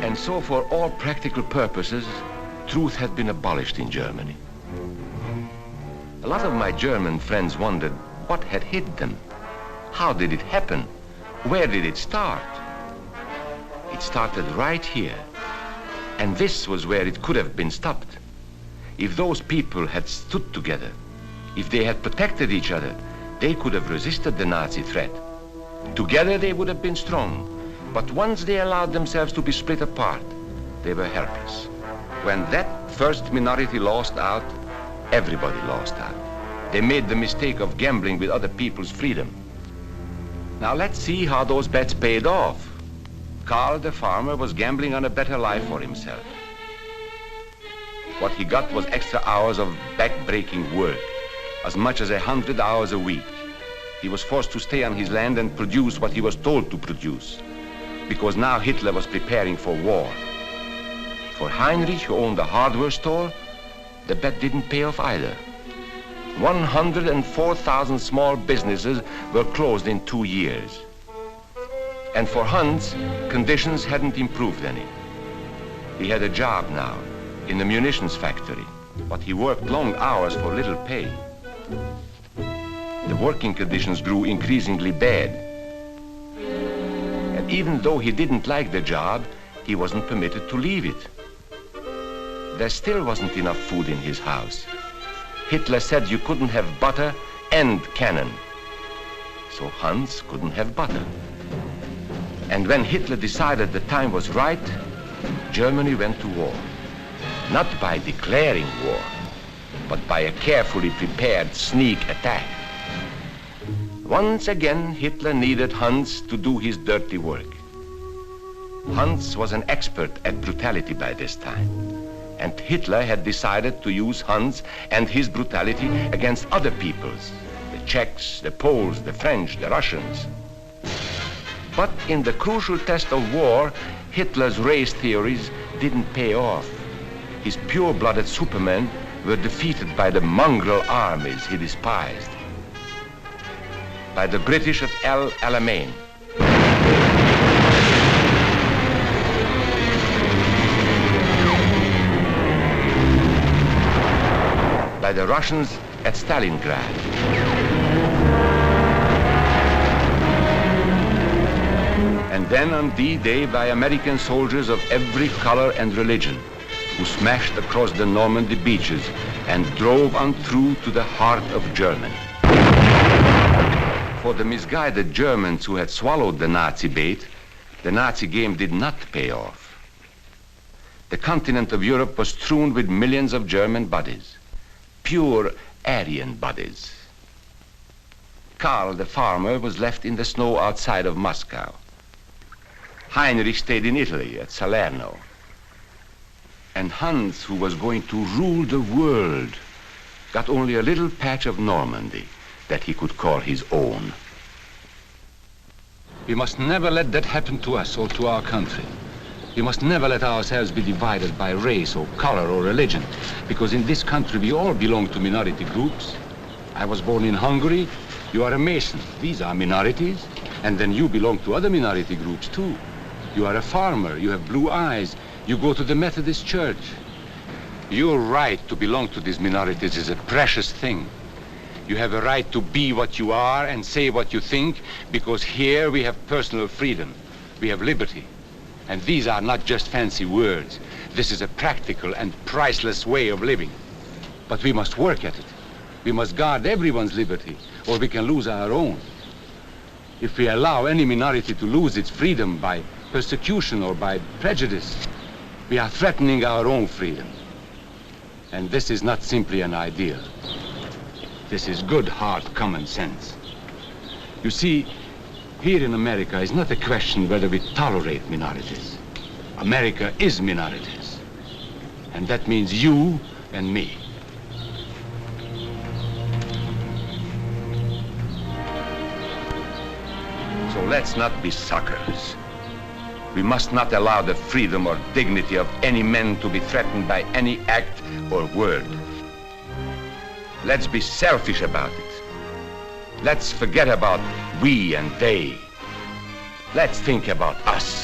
And so for all practical purposes, truth had been abolished in Germany. A lot of my German friends wondered what had hit them. How did it happen? Where did it start? It started right here. And this was where it could have been stopped. If those people had stood together, if they had protected each other, they could have resisted the Nazi threat. Together they would have been strong. But once they allowed themselves to be split apart, they were helpless. When that first minority lost out, everybody lost out. They made the mistake of gambling with other people's freedom. Now let's see how those bets paid off. Karl the farmer was gambling on a better life for himself. What he got was extra hours of back-breaking work, as much as 100 hours a week. He was forced to stay on his land and produce what he was told to produce, because now Hitler was preparing for war. For Heinrich, who owned a hardware store, the bet didn't pay off either. 104,000 small businesses were closed in 2 years. And for Hans, conditions hadn't improved any. He had a job now in the munitions factory, but he worked long hours for little pay. The working conditions grew increasingly bad. And even though he didn't like the job, he wasn't permitted to leave it. There still wasn't enough food in his house. Hitler said you couldn't have butter and cannon. So Hans couldn't have butter. And when Hitler decided the time was right, Germany went to war. Not by declaring war, but by a carefully prepared sneak attack. Once again, Hitler needed Hans to do his dirty work. Hans was an expert at brutality by this time. And Hitler had decided to use Hans and his brutality against other peoples, the Czechs, the Poles, the French, the Russians. But in the crucial test of war, Hitler's race theories didn't pay off. His pure-blooded supermen were defeated by the mongrel armies he despised, by the British at El Alamein. By the Russians at Stalingrad. And then on D-Day by American soldiers of every color and religion who smashed across the Normandy beaches and drove on through to the heart of Germany. For the misguided Germans who had swallowed the Nazi bait, the Nazi game did not pay off. The continent of Europe was strewn with millions of German bodies. Pure Aryan bodies. Karl the farmer was left in the snow outside of Moscow. Heinrich stayed in Italy at Salerno. And Hans, who was going to rule the world, got only a little patch of Normandy that he could call his own. We must never let that happen to us or to our country. We must never let ourselves be divided by race or color or religion, because in this country we all belong to minority groups. I was born in Hungary. You are a Mason. These are minorities. And then you belong to other minority groups too. You are a farmer. You have blue eyes. You go to the Methodist Church. Your right to belong to these minorities is a precious thing. You have a right to be what you are and say what you think, because here we have personal freedom. We have liberty. And these are not just fancy words. This is a practical and priceless way of living. But we must work at it. We must guard everyone's liberty, or we can lose our own. If we allow any minority to lose its freedom by persecution or by prejudice, we are threatening our own freedom. And this is not simply an ideal. This is good, hard common sense. You see, here in America is not a question whether we tolerate minorities. America is minorities. And that means you and me. So let's not be suckers. We must not allow the freedom or dignity of any man to be threatened by any act or word. Let's be selfish about it. Let's forget about we and they. Let's think about us.